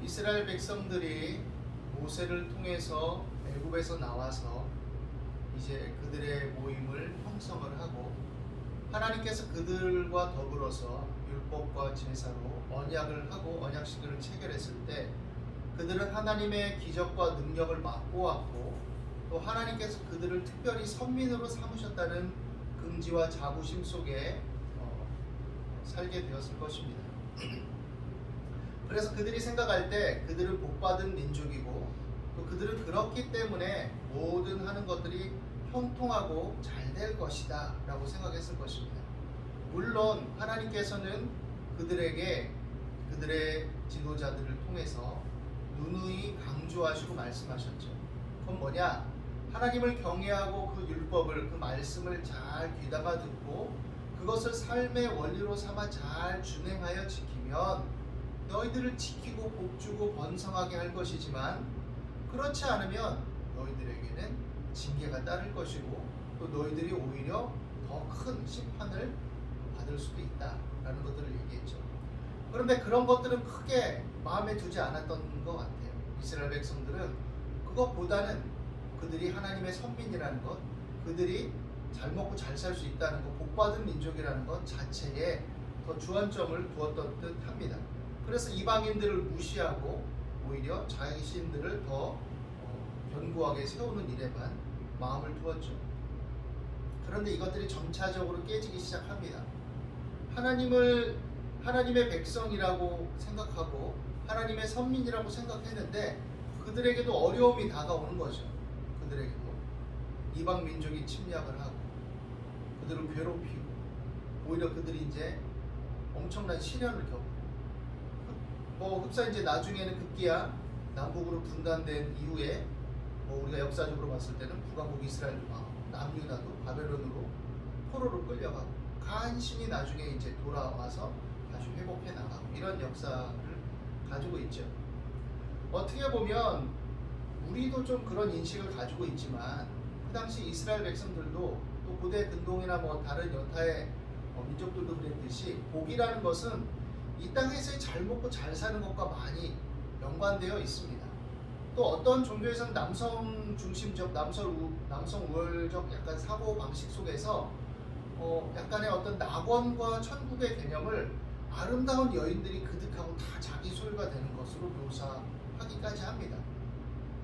이스라엘 백성들이 모세를 통해서 애굽에서 나와서 이제 그들의 모임을 형성을 하고 하나님께서 그들과 더불어서 율법과 제사로 언약을 하고 언약식을 체결했을 때 그들은 하나님의 기적과 능력을 맛보았고 또 하나님께서 그들을 특별히 선민으로 삼으셨다는 긍지와 자부심 속에 살게 되었을 것입니다. 그래서 그들이 생각할 때 그들은 복받은 민족이고 또 그들은 그렇기 때문에 모든 하는 것들이 형통하고 잘 될 것이다 라고 생각했을 것입니다. 물론 하나님께서는 그들에게 그들의 지도자들을 통해서 누누이 강조하시고 말씀하셨죠. 그건 뭐냐? 하나님을 경외하고 그 율법을, 그 말씀을 잘 귀담아 듣고 그것을 삶의 원리로 삼아 잘 준행하여 지키면 너희들을 지키고 복주고 번성하게 할 것이지만 그렇지 않으면 너희들에게는 징계가 따를 것이고 또 너희들이 오히려 더 큰 심판을 받을 수도 있다라는 것들을 얘기했죠. 그런데 그런 것들은 크게 마음에 두지 않았던 것 같아요. 이스라엘 백성들은 그것보다는 그들이 하나님의 선민이라는 것, 그들이 잘 먹고 잘 살 수 있다는 것, 복받은 민족이라는 것 자체에 더 주안점을 두었던 듯 합니다. 그래서 이방인들을 무시하고 오히려 자신들을 더 견고하게 세우는 일에만 마음을 두었죠. 그런데 이것들이 점차적으로 깨지기 시작합니다. 하나님의 백성이라고 생각하고 하나님의 선민이라고 생각했는데 그들에게도 어려움이 다가오는 거죠. 그들에게도 이방 민족이 침략을 하고 그들을 괴롭히고 오히려 그들이 이제 엄청난 시련을 겪고 흡사 이제 나중에는 급기야 남북으로 분단된 이후에 우리가 역사적으로 봤을 때는 북왕국 이스라엘과 남유다도 바벨론으로 포로로 끌려가고 간신히 나중에 이제 돌아와서 다시 회복해 나가고 이런 역사를 가지고 있죠. 어떻게 보면 우리도 좀 그런 인식을 가지고 있지만 그 당시 이스라엘 백성들도 또 고대 근동이나 뭐 다른 여타의 민족들도 그랬듯이 복이라는 것은 이 땅에서 잘 먹고 잘 사는 것과 많이 연관되어 있습니다. 또 어떤 종교에서는 남성 중심적, 남성 우월적 약간 사고 방식 속에서 약간의 어떤 낙원과 천국의 개념을 아름다운 여인들이 그득하고 다 자기 소유가 되는 것으로 묘사하기까지 합니다.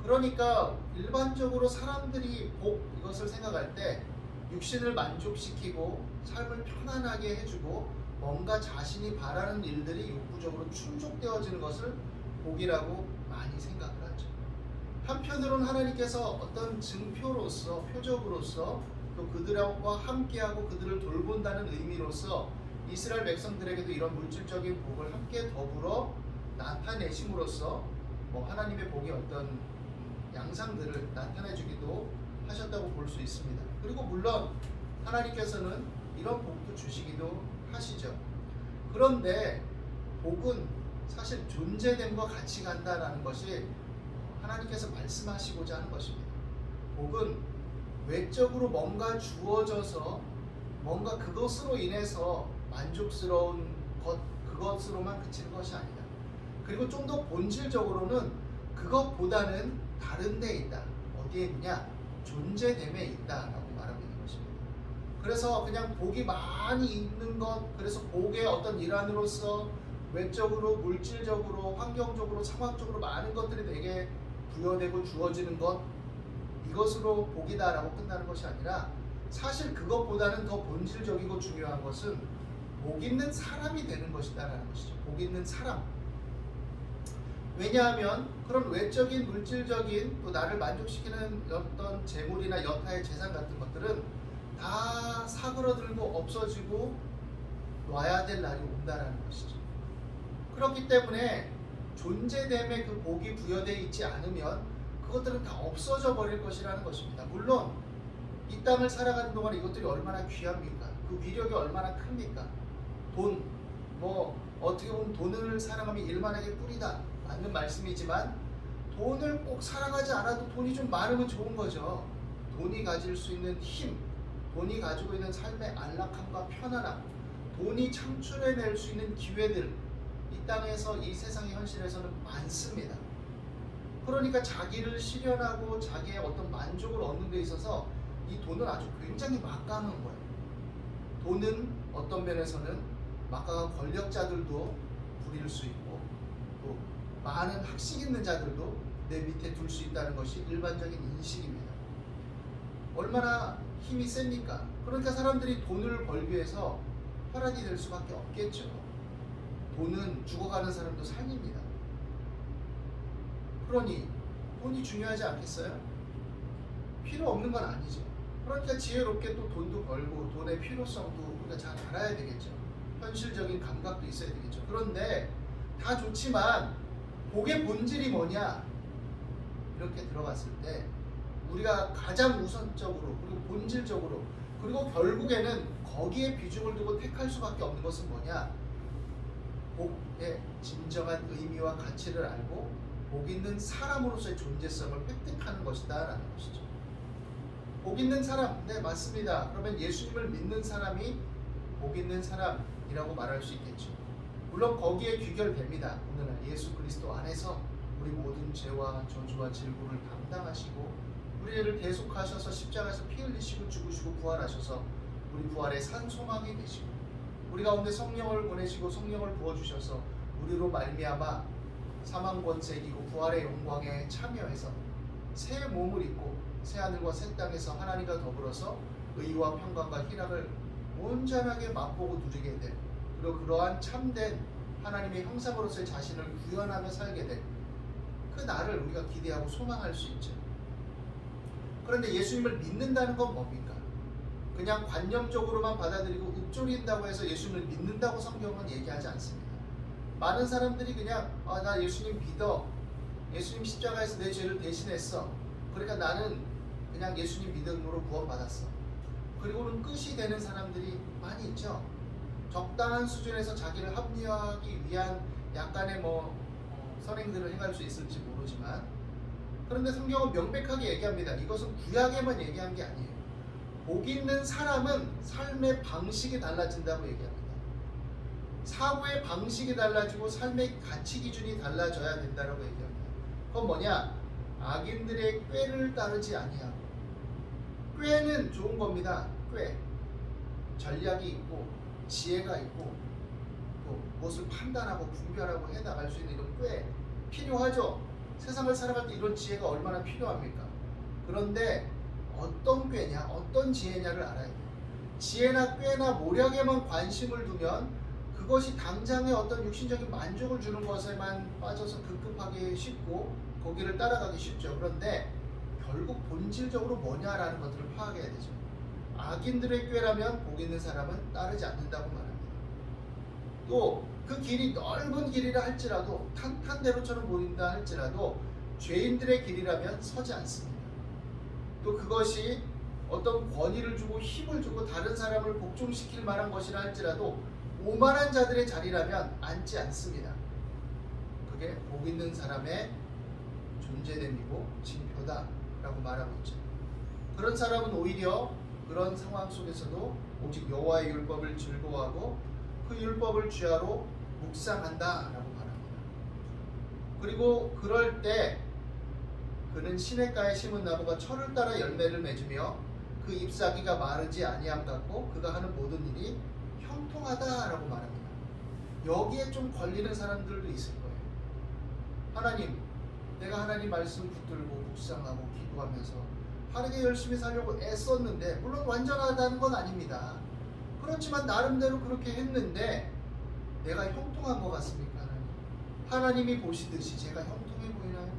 그러니까 일반적으로 사람들이 복 이것을 생각할 때 육신을 만족시키고 삶을 편안하게 해주고 뭔가 자신이 바라는 일들이 욕구적으로 충족되어지는 것을 복이라고 많이 생각을 하죠. 한편으로는 하나님께서 어떤 증표로서 표적으로서 또 그들과 함께하고 그들을 돌본다는 의미로서 이스라엘 백성들에게도 이런 물질적인 복을 함께 더불어 나타내심으로써 하나님의 복의 어떤 양상들을 나타내주기도 하셨다고 볼 수 있습니다. 그리고 물론 하나님께서는 이런 복도 주시기도 하시죠. 그런데 복은 사실 존재됨과 같이 간다는 것이 하나님께서 말씀하시고자 하는 것입니다. 복은 외적으로 뭔가 주어져서 뭔가 그것으로 인해서 만족스러운 것 그것으로만 그치는 것이 아니다. 그리고 좀 더 본질적으로는 그것보다는 다른 데 있다. 어디에 있냐? 존재됨에 있다라고 말하고 있는 것입니다. 그래서 그냥 복이 많이 있는 것, 그래서 복의 어떤 일환으로서 외적으로, 물질적으로, 환경적으로, 상황적으로 많은 것들이 내게 부여되고 주어지는 것, 이것으로 복이다라고 끝나는 것이 아니라 사실 그것보다는 더 본질적이고 중요한 것은 복 있는 사람이 되는 것이다라는 것이죠. 복 있는 사람. 왜냐하면 그런 외적인, 물질적인 또 나를 만족시키는 어떤 재물이나 여타의 재산 같은 것들은 다 사그러들고 없어지고 놔야 될 날이 온다라는 것이죠. 그렇기 때문에 존재됨에 그 복이 부여되어 있지 않으면 그것들은 다 없어져 버릴 것이라는 것입니다. 물론 이 땅을 살아가는 동안 이것들이 얼마나 귀합니까? 그 위력이 얼마나 큽니까? 돈, 어떻게 보면 돈을 사랑하면 일만하게 뿌리다 맞는 말씀이지만 돈을 꼭 사랑하지 않아도 돈이 좀 많으면 좋은 거죠. 돈이 가질 수 있는 힘, 돈이 가지고 있는 삶의 안락함과 편안함, 돈이 창출해낼 수 있는 기회들, 이 땅에서 이 세상의 현실에서는 많습니다. 그러니까 자기를 실현하고 자기의 어떤 만족을 얻는 데 있어서 이 돈은 아주 굉장히 막강한 거예요. 돈은 어떤 면에서는 막강한 권력자들도 부릴 수 있고 또 많은 학식 있는 자들도 내 밑에 둘 수 있다는 것이 일반적인 인식입니다. 얼마나 힘이 셉니까? 그러니까 사람들이 돈을 벌기 위해서 혈안이 될 수밖에 없겠죠. 돈은 죽어가는 사람도 살립니다. 그러니 돈이 중요하지 않겠어요? 필요 없는 건 아니죠. 그러니까 지혜롭게 또 돈도 벌고 돈의 필요성도 우리가 잘 알아야 되겠죠. 현실적인 감각도 있어야 되겠죠. 그런데 다 좋지만 복의 본질이 뭐냐? 이렇게 들어갔을 때 우리가 가장 우선적으로 그리고 본질적으로 그리고 결국에는 거기에 비중을 두고 택할 수밖에 없는 것은 뭐냐? 복의 진정한 의미와 가치를 알고 복 있는 사람으로서의 존재성을 획득하는 것이다 라는 것이죠. 복 있는 사람, 네 맞습니다. 그러면 예수님을 믿는 사람이 복 있는 사람이라고 말할 수 있겠죠. 물론 거기에 귀결됩니다. 오늘날 예수 그리스도 안에서 우리 모든 죄와 저주와 질고를 담당하시고 우리를 대속하셔서 십자가에서 피 흘리시고 죽으시고 부활하셔서 우리 부활의 산 소망이 되시고 우리 가운데 성령을 보내시고 성령을 부어주셔서 우리로 말미암아 사망 권세 이기고 부활의 영광에 참여해서 새 몸을 입고 새 하늘과 새 땅에서 하나님과 더불어서 의와 평강과 희락을 온전하게 맛보고 누리게 될 그리고 그러한 참된 하나님의 형상으로서의 자신을 구현하며 살게 될 그 날을 우리가 기대하고 소망할 수 있죠. 그런데 예수님을 믿는다는 건 뭡니까? 그냥 관념적으로만 받아들이고 읊조린다고 해서 예수님을 믿는다고 성경은 얘기하지 않습니다. 많은 사람들이 그냥 나 예수님 믿어. 예수님 십자가에서 내 죄를 대신했어. 그러니까 나는 그냥 예수님 믿음으로 구원받았어. 그리고는 끝이 되는 사람들이 많이 있죠. 적당한 수준에서 자기를 합리화하기 위한 약간의 선행들을 행할 수 있을지 모르지만 그런데 성경은 명백하게 얘기합니다. 이것은 구약에만 얘기한 게 아니에요. 복 있는 사람은 삶의 방식이 달라진다고 얘기합니다. 사고의 방식이 달라지고 삶의 가치 기준이 달라져야 된다고 얘기합니다. 그건 뭐냐? 악인들의 꾀를 따르지 아니하고 꾀는 좋은 겁니다. 꾀 전략이 있고 지혜가 있고 또 무엇을 판단하고 분별하고 해나갈 수 있는 이런 꾀 필요하죠. 세상을 살아갈 때 이런 지혜가 얼마나 필요합니까? 그런데 어떤 꾀냐 어떤 지혜냐를 알아야 돼요. 지혜나 꾀나 모략에만 관심을 두면 그것이 당장의 어떤 육신적인 만족을 주는 것에만 빠져서 급급하기 쉽고 거기를 따라가기 쉽죠. 그런데 결국 본질적으로 뭐냐라는 것들을 파악해야 되죠. 악인들의 꾀라면 복 있는 사람은 따르지 않는다고 말합니다. 또 그 길이 넓은 길이라 할지라도 탄탄대로처럼 보인다 할지라도 죄인들의 길이라면 서지 않습니다. 또 그것이 어떤 권위를 주고 힘을 주고 다른 사람을 복종시킬 만한 것이라 할지라도 오만한 자들의 자리라면 앉지 않습니다. 그게 복 있는 사람의 존재됨이고 징표다라고 말하고 있죠. 그런 사람은 오히려 그런 상황 속에서도 오직 여호와의 율법을 즐거워하고 그 율법을 주야로 묵상한다라고 말합니다. 그리고 그럴 때 그는 시냇가에 심은 나무가 철을 따라 열매를 맺으며 그 잎사귀가 마르지 아니함 같고 그가 하는 모든 일이 형통하다라고 말합니다. 여기에 좀 걸리는 사람들도 있을 거예요. 하나님, 내가 하나님 말씀 붙들고 묵상하고 기도하면서 바르게 열심히 살려고 애썼는데 물론 완전하다는 건 아닙니다. 그렇지만 나름대로 그렇게 했는데 내가 형통한 것 같습니까? 하나님이 보시듯이 제가 형통해 보이나요?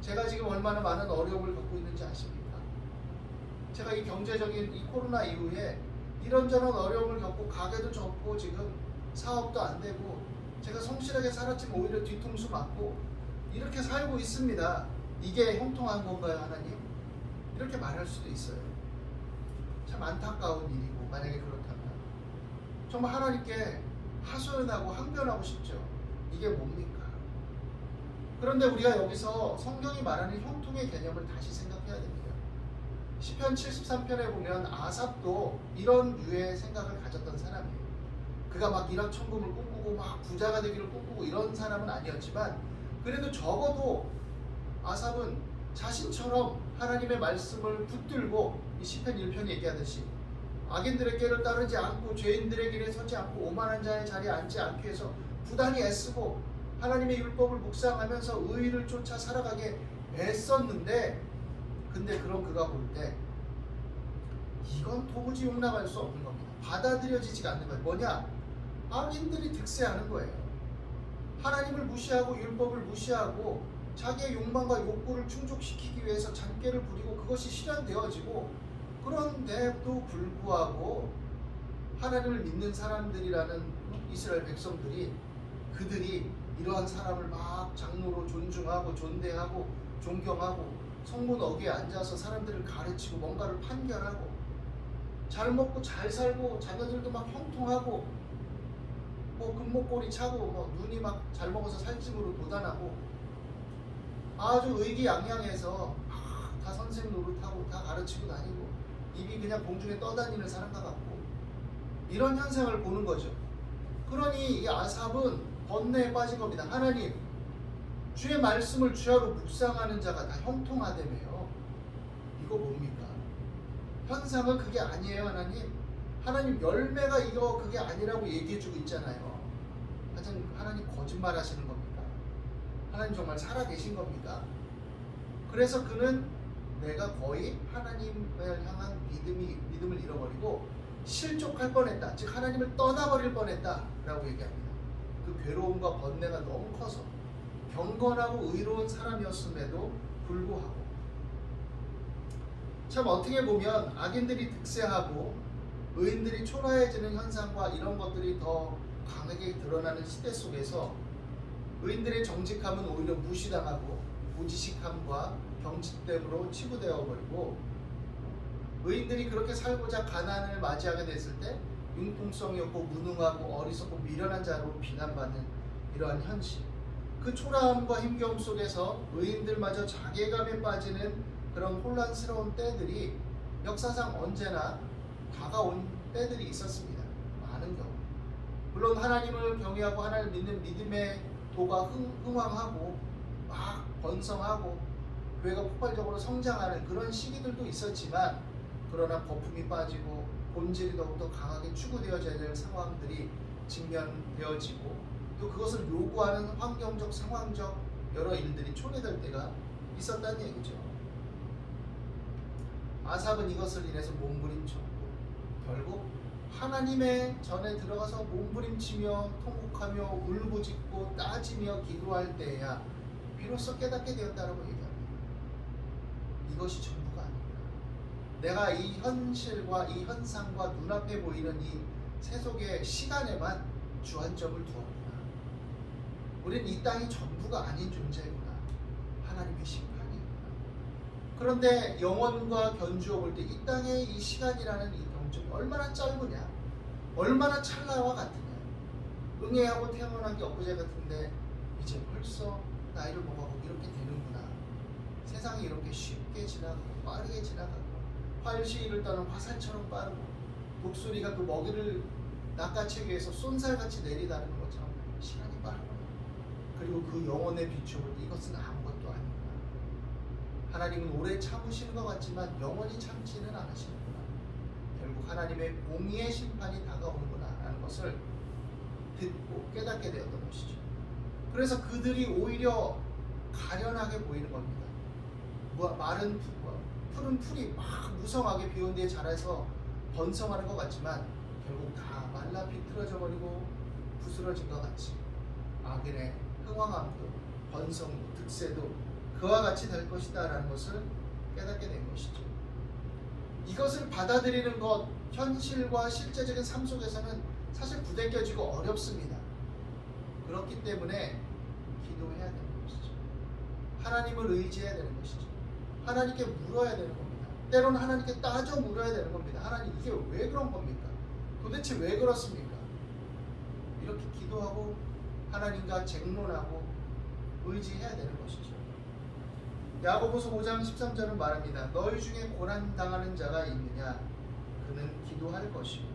제가 지금 얼마나 많은 어려움을 겪고 있는지 아십니까? 제가 이 경제적인 이 코로나 이후에 이런저런 어려움을 겪고 가게도 접고 지금 사업도 안 되고 제가 성실하게 살았지만 오히려 뒤통수 맞고 이렇게 살고 있습니다. 이게 형통한 건가요, 하나님? 이렇게 말할 수도 있어요. 참 안타까운 일이고 만약에 그렇다면 정말 하나님께 하소연하고 항변하고 싶죠. 이게 뭡니까? 그런데 우리가 여기서 성경이 말하는 형통의 개념을 다시 생각해야 됩니다. 시편 73편에 보면 아삽도 이런 류의 생각을 가졌던 사람이에요. 그가 막 일확천금을 꿈꾸고 막 부자가 되기를 꿈꾸고 이런 사람은 아니었지만 그래도 적어도 아삽은 자신처럼 하나님의 말씀을 붙들고 이 시편 1편이 얘기하듯이 악인들의 길을 따르지 않고 죄인들의 길에 서지 않고 오만한 자의 자리에 앉지 않기 위해서 부단히 애쓰고 하나님의 율법을 묵상하면서 의를 쫓아 살아가게 애썼는데, 근데 그런 그가 볼 때 이건 도무지 용납할 수 없는 겁니다. 받아들여지지가 않는 거예요. 뭐냐? 악인들이 득세하는 거예요. 하나님을 무시하고 율법을 무시하고 자기의 욕망과 욕구를 충족시키기 위해서 잔꾀를 부리고 그것이 실현되어지고, 그런데도 불구하고 하나님을 믿는 사람들이라는 이스라엘 백성들이 그들이 이러한 사람을 막 장로로 존중하고 존대하고 존경하고 성문 어귀에 앉아서 사람들을 가르치고 뭔가를 판결하고 잘 먹고 잘 살고 자녀들도 막 형통하고 뭐 금목걸이 차고 뭐 눈이 막 잘 먹어서 살찜으로 도단하고 아주 의기양양해서 다 선생 노릇하고 다 가르치고 다니고 입이 그냥 공중에 떠다니는 사람과 같고 이런 현상을 보는 거죠. 그러니 이 아삽은 번뇌에 빠진 겁니다. 하나님, 주의 말씀을 주야로 묵상하는 자가 다 형통하다며요. 이거 뭡니까? 현상은 그게 아니에요. 하나님 열매가 이거 그게 아니라고 얘기해주고 있잖아요. 하여튼 하나님 거짓말 하시는 겁니까? 하나님 정말 살아계신 겁니까? 그래서 그는 내가 거의 하나님을 향한 믿음을 잃어버리고 실족할 뻔했다. 즉 하나님을 떠나버릴 뻔했다 라고 얘기합니다. 그 괴로움과 번뇌가 너무 커서 경건하고 의로운 사람이었음에도 불구하고 참 어떻게 보면 악인들이 득세하고 의인들이 초라해지는 현상과 이런 것들이 더 강하게 드러나는 시대 속에서 의인들의 정직함은 오히려 무시당하고 무지식함과 경직됨으로 치부되어 버리고, 의인들이 그렇게 살고자 가난을 맞이하게 됐을 때 융통성이 없고 무능하고 어리석고 미련한 자로 비난받는 이러한 현실, 그 초라함과 힘겨움 속에서 의인들마저 자괴감에 빠지는 그런 혼란스러운 때들이 역사상 언제나 다가온 때들이 있었습니다. 많은 경우. 물론 하나님을 경외하고 하나님을 믿는 믿음의 도가 흥왕하고 막 번성하고 교회가 폭발적으로 성장하는 그런 시기들도 있었지만, 그러나 거품이 빠지고 본질이 더욱더 강하게 추구되어져야 될 상황들이 직면되어지고 또 그것을 요구하는 환경적 상황적 여러 일들이 초래될 때가 있었다는 얘기죠. 아삽은 이것을 인해서 몸부림쳤고 결국 하나님의 전에 들어가서 몸부림치며 통곡하며 울부짖고 따지며 기도할 때야 비로소 깨닫게 되었다라고 얘기합니다. 이것이 전부가 아닙니다. 내가 이 현실과 이 현상과 눈앞에 보이는 이 세속의 시간에만 주안점을 두었구나. 우린 이 땅이 전부가 아닌 존재구나. 하나님의 심판이구나. 그런데 영원과 견주어 볼 때 이 땅의 이 시간이라는 이 경점이 얼마나 짧으냐, 얼마나 찰나와 같으냐. 응애하고 태어난 게 엊그제 같은데 이제 벌써 나이를 먹어가고 이렇게 되는구나. 세상이 이렇게 쉽게 지나가고 빠르게 지나가고 활시위를 떠는 화살처럼 빠르고 독수리가 그 먹이를 낚아채기 위해서 쏜살같이 내리다는 것처럼 시간이 빠르구나. 그리고 그 영혼의 빛을 볼 때 이것은 아무것도 아니구나. 하나님은 오래 참으시는 것 같지만 영원히 참지는 않으시는구나. 결국 하나님의 공의의 심판이 다가오는구나 라는 것을 듣고 깨닫게 되었던 것이죠. 그래서 그들이 오히려 가련하게 보이는 겁니다. 마른 푸른 풀이 막 무성하게 비온 뒤에 자라서 번성하는 것 같지만 결국 다 말라 비틀어져 버리고 부스러진 것 같이 악인의 흥왕함도 번성도 득세도 그와 같이 될 것이다 라는 것을 깨닫게 된 것이죠. 이것을 받아들이는 것, 현실과 실제적인 삶 속에서는 사실 부대껴지고 어렵습니다. 그렇기 때문에 기도해야 되는 것이죠. 하나님을 의지해야 되는 것이죠. 하나님께 물어야 되는 겁니다. 때로는 하나님께 따져 물어야 되는 겁니다. 하나님, 이게 왜 그런 겁니까? 도대체 왜 그렇습니까? 이렇게 기도하고 하나님과 쟁론하고 의지해야 되는 것이죠. 야고보서 5장 13절은 말합니다. 너희 중에 고난당하는 자가 있느냐? 그는 기도할 것이고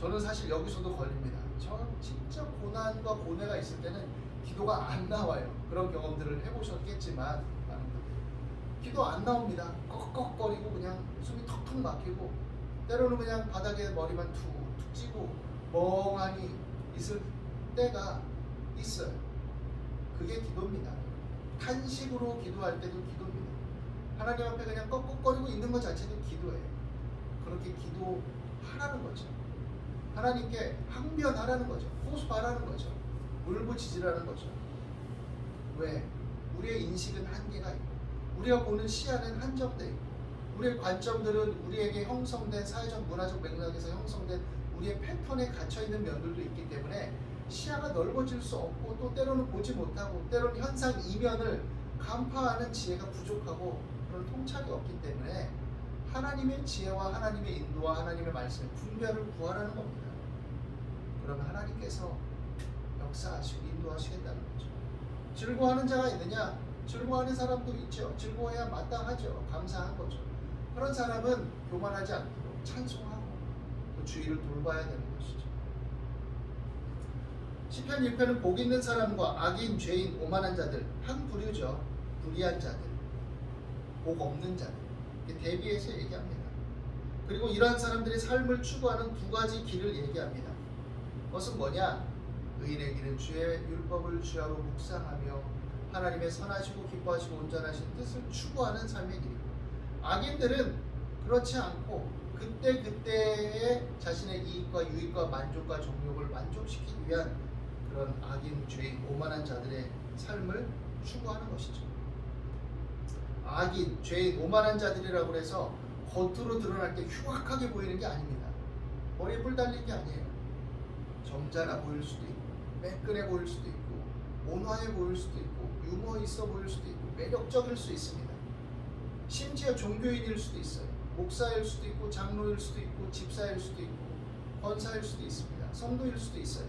저는 사실 여기서도 걸립니다. 저 진짜 고난과 고뇌가 있을 때는 기도가 안 나와요. 그런 경험들을 해보셨겠지만 많은 분들 기도 안 나옵니다. 꺽꺽거리고 그냥 숨이 턱턱 막히고 때로는 그냥 바닥에 머리만 툭툭 찌고 멍하니 있을 때가 있어요. 그게 기도입니다. 탄식으로 기도할 때도 기도입니다. 하나님 앞에 그냥 꺽꺽거리고 있는 것 자체도 기도예요. 그렇게 기도하라는 거죠. 하나님께 항변하라는 거죠. 호소하라는 거죠. 울부짖으라는 거죠. 왜? 우리의 인식은 한계가 있고 우리가 보는 시야는 한정되어 있고 우리의 관점들은 우리에게 형성된 사회적 문화적 맥락에서 형성된 우리의 패턴에 갇혀있는 면들도 있기 때문에 시야가 넓어질 수 없고 또 때로는 보지 못하고 때로는 현상 이면을 간파하는 지혜가 부족하고 그런 통찰이 없기 때문에 하나님의 지혜와 하나님의 인도와 하나님의 말씀의 분별을 구하라는 겁니다. 그러면 하나님께서 역사하시고 인도하시겠다는 거죠. 즐거워하는 자가 있느냐? 즐거워하는 사람도 있죠. 즐거워해야 마땅하죠. 감사한 거죠. 그런 사람은 교만하지 않도록 찬송하고 그 주위를 돌봐야 되는 것이죠. 시편 1편은 복 있는 사람과 악인, 죄인, 오만한 자들 한 부류죠. 불의한 자들, 복 없는 자들 이렇게 대비해서 얘기합니다. 그리고 이러한 사람들의 삶을 추구하는 두 가지 길을 얘기합니다. 그것은 뭐냐? 의인의 길은 주의 율법을 주야로 묵상하며 하나님의 선하시고 기뻐하시고 온전하신 뜻을 추구하는 삶의 길이고 악인들은 그렇지 않고 그때그때의 자신의 이익과 유익과 만족과 정욕을 만족시키기 위한 그런 악인, 죄인, 오만한 자들의 삶을 추구하는 것이죠. 악인, 죄인, 오만한 자들이라고 해서 겉으로 드러날 때 흉악하게 보이는 게 아닙니다. 머리에 뿔 달린 게 아니에요. 점잖아 보일 수도 있고 매끈해 보일 수도 있고 온화해 보일 수도 있고 유머 있어 보일 수도 있고 매력적일 수 있습니다. 심지어 종교인일 수도 있어요. 목사일 수도 있고 장로일 수도 있고 집사일 수도 있고 권사일 수도 있습니다. 성도일 수도 있어요.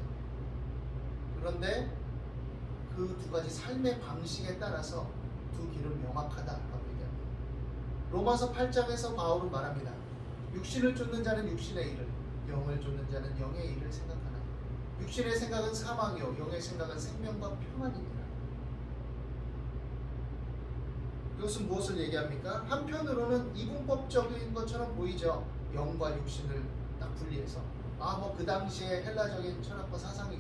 그런데 그 두 가지 삶의 방식에 따라서 두 길은 명확하다라고 얘기합니다. 로마서 8장에서 바울은 말합니다. 육신을 쫓는 자는 육신의 일을, 영을 쫓는 자는 영의 일을 생각하나. 육신의 생각은 사망이요 영의 생각은 생명과 평안이니라. 이것은 무엇을 얘기합니까? 한편으로는 이분법적인 것처럼 보이죠. 영과 육신을 딱 분리해서 그 당시에 헬라적인 철학과 사상이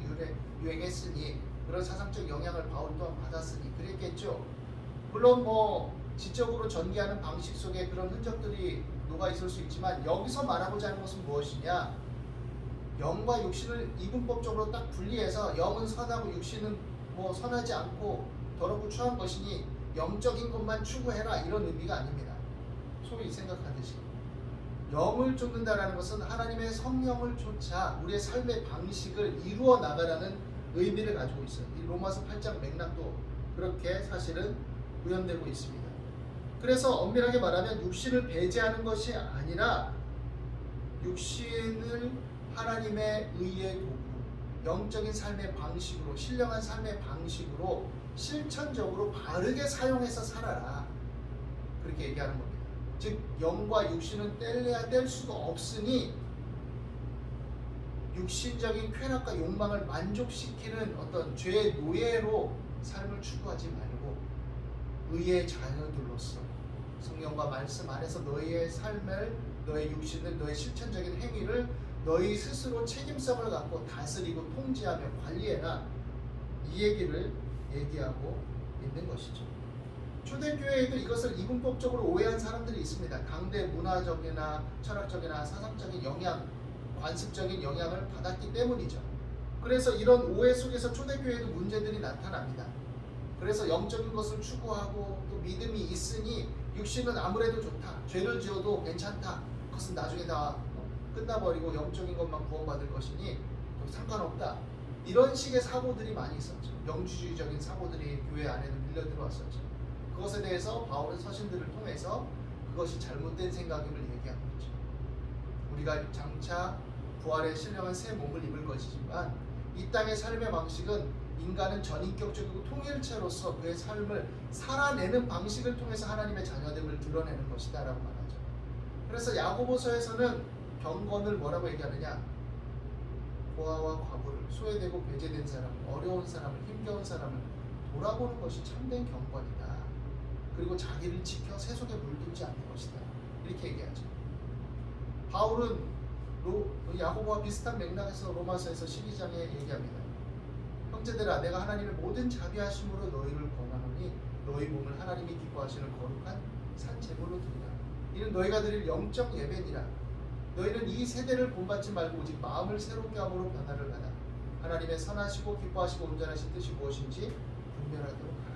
유행했으니 그런 사상적 영향을 바울 또한 받았으니 그랬겠죠. 물론 지적으로 전개하는 방식 속에 그런 흔적들이 녹아 있을 수 있지만 여기서 말하고자 하는 것은 무엇이냐? 영과 육신을 이분법적으로 딱 분리해서 영은 선하고 육신은 선하지 않고 더럽고 추한 것이니 영적인 것만 추구해라 이런 의미가 아닙니다. 소위 생각하듯이 영을 쫓는다라는 것은 하나님의 성령을 쫓아 우리의 삶의 방식을 이루어 나가라는 의미를 가지고 있어요. 이 로마서 8장 맥락도 그렇게 사실은 구현되고 있습니다. 그래서 엄밀하게 말하면 육신을 배제하는 것이 아니라 육신을 하나님의 의의 도구, 영적인 삶의 방식으로, 신령한 삶의 방식으로 실천적으로 바르게 사용해서 살아라. 그렇게 얘기하는 겁니다. 즉 영과 육신은 뗄래야 뗄 수가 없으니 육신적인 쾌락과 욕망을 만족시키는 어떤 죄의 노예로 삶을 추구하지 말고 의의 자녀들로서 성령과 말씀 안에서 너희의 삶을, 너의 육신을, 너의 실천적인 행위를 너희 스스로 책임성을 갖고 다스리고 통제하며 관리해라. 이 얘기를 얘기하고 있는 것이죠. 초대교회에도 이것을 이분법적으로 오해한 사람들이 있습니다. 강대 문화적이나 철학적이나 사상적인 영향, 관습적인 영향을 받았기 때문이죠. 그래서 이런 오해 속에서 초대교회에도 문제들이 나타납니다. 그래서 영적인 것을 추구하고 또 믿음이 있으니 육신은 아무래도 좋다. 죄를 지어도 괜찮다. 그것은 나중에 다 끝나버리고 영적인 것만 구원받을 것이니 상관없다. 이런 식의 사고들이 많이 있었죠. 영주주의적인 사고들이 교회 안에도 밀려 들어왔었죠. 그것에 대해서 바울은 서신들을 통해서 그것이 잘못된 생각임을 얘기하고 있죠. 우리가 장차 부활의 신령한 새 몸을 입을 것이지만 이 땅의 삶의 방식은 인간은 전인격적이고 통일체로서 그의 삶을 살아내는 방식을 통해서 하나님의 자녀됨을 드러내는 것이다 라고 말하죠. 그래서 야고보서에서는 경건을 뭐라고 얘기하느냐? 고아와 과부를, 소외되고 배제된 사람, 어려운 사람을, 힘겨운 사람을 돌아보는 것이 참된 경건이다. 그리고 자기를 지켜 세속에 물들지 않는 것이다. 이렇게 얘기하죠. 바울은 야고보와 비슷한 맥락에서 로마서에서 12장에 얘기합니다. 형제들아, 내가 하나님의 모든 자비하심으로 너희를 권하노니 너희 몸을 하나님이 기뻐하시는 거룩한 산 제물로 드리라. 이는 너희가 드릴 영적 예배니라. 너희는 이 세대를 본받지 말고 오직 마음을 새롭게 함으로 변화를 받아 하나님의 선하시고 기뻐하시고 온전하신 뜻이 무엇인지 분별하도록 하라.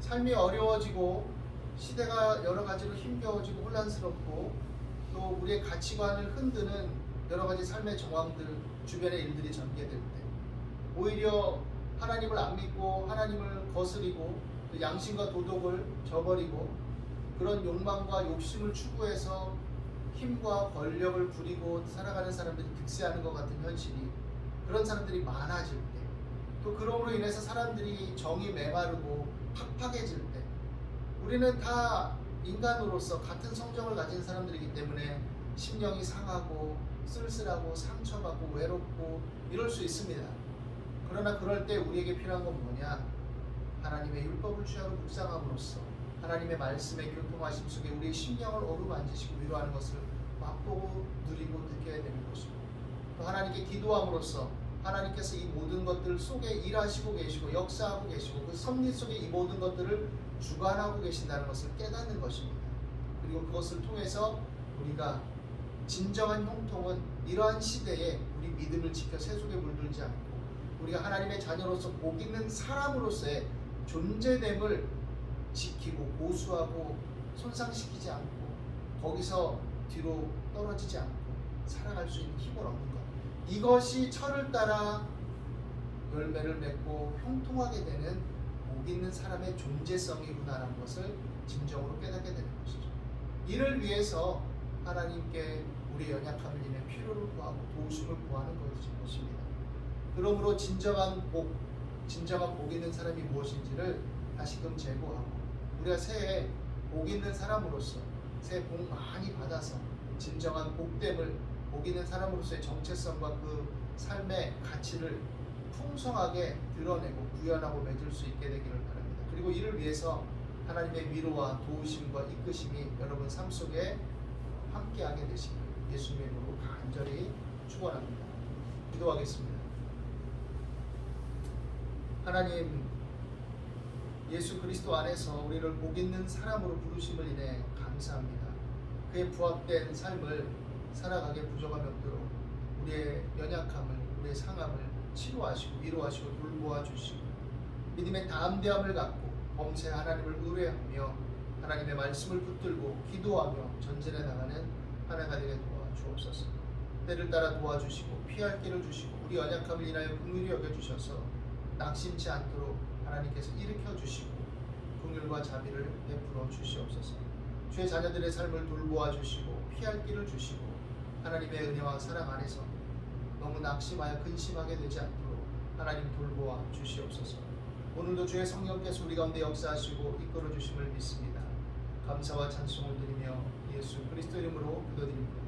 삶이 어려워지고 시대가 여러 가지로 힘겨워지고 혼란스럽고 또 우리의 가치관을 흔드는 여러 가지 삶의 정황들, 주변의 일들이 전개될 때 오히려 하나님을 안 믿고 하나님을 거스리고 양심과 도덕을 저버리고 그런 욕망과 욕심을 추구해서 힘과 권력을 부리고 살아가는 사람들이 득세하는 것 같은 현실이, 그런 사람들이 많아질 때, 또 그럼으로 인해서 사람들이 정이 메마르고 팍팍해질 때, 우리는 다 인간으로서 같은 성정을 가진 사람들이기 때문에 심령이 상하고 쓸쓸하고 상처받고 외롭고 이럴 수 있습니다. 그러나 그럴 때 우리에게 필요한 건 뭐냐? 하나님의 율법을 취하고 묵상함으로써 하나님의 말씀의 교통하심 속에 우리의 심령을 어루만지시고 위로하는 것을 맛보고 누리고 느껴야 되는 것이고, 또 하나님께 기도함으로써 하나님께서 이 모든 것들 속에 일하시고 계시고 역사하고 계시고 그 섭리 속에 이 모든 것들을 주관하고 계신다는 것을 깨닫는 것입니다. 그리고 그것을 통해서 우리가 진정한 형통은 이러한 시대에 우리 믿음을 지켜 세속에 물들지 않고 우리가 하나님의 자녀로서 복 있는 사람으로서의 존재됨을 지키고 고수하고 손상시키지 않고 거기서 뒤로 떨어지지 않고 살아갈 수 있는 힘을 얻는 것, 이것이 철을 따라 열매를 맺고 형통하게 되는 복 있는 사람의 존재성이구나라는 것을 진정으로 깨닫게 되는 것이죠. 이를 위해서 하나님께 우리의 연약함을 인해 필요를 구하고 도우심을 구하는 것입니다. 그러므로 진정한 복 있는 사람이 무엇인지를 다시금 재고하고 우리가 새해 복 있는 사람으로서 새해 복 많이 받아서 진정한 복됨을, 복 있는 사람으로서의 정체성과 그 삶의 가치를 풍성하게 드러내고 구현하고 맺을 수 있게 되기를 바랍니다. 그리고 이를 위해서 하나님의 위로와 도우심과 이끄심이 여러분 삶 속에 함께하게 되시길 예수님의 이름으로 간절히 축원합니다. 기도하겠습니다. 하나님, 예수 그리스도 안에서 우리를 복 있는 사람으로 부르심을 인해 감사합니다. 그에 부합된 삶을 살아가게 부족함이 없도록 우리의 연약함을, 우리의 상함을 치료하시고 위로하시고 돌보아 주시고 믿음의 담대함을 갖고 범세 하나님을 의뢰하며 하나님의 말씀을 붙들고 기도하며 전진해 나가는 하나가 되게 도와주옵소서. 때를 따라 도와주시고 피할 길을 주시고 우리 연약함을 인하여 긍휼히 여겨주셔서 낙심치 않도록 하나님께서 일으켜 주시고 긍휼과 자비를 베풀어 주시옵소서. 주의 자녀들의 삶을 돌보아 주시고 피할 길을 주시고 하나님의 은혜와 사랑 안에서 너무 낙심하여 근심하게 되지 않도록 하나님 돌보아 주시옵소서. 오늘도 주의 성령께서 우리 가운데 역사하시고 이끌어 주심을 믿습니다. 감사와 찬송을 드리며 예수 그리스도 이름으로 기도드립니다.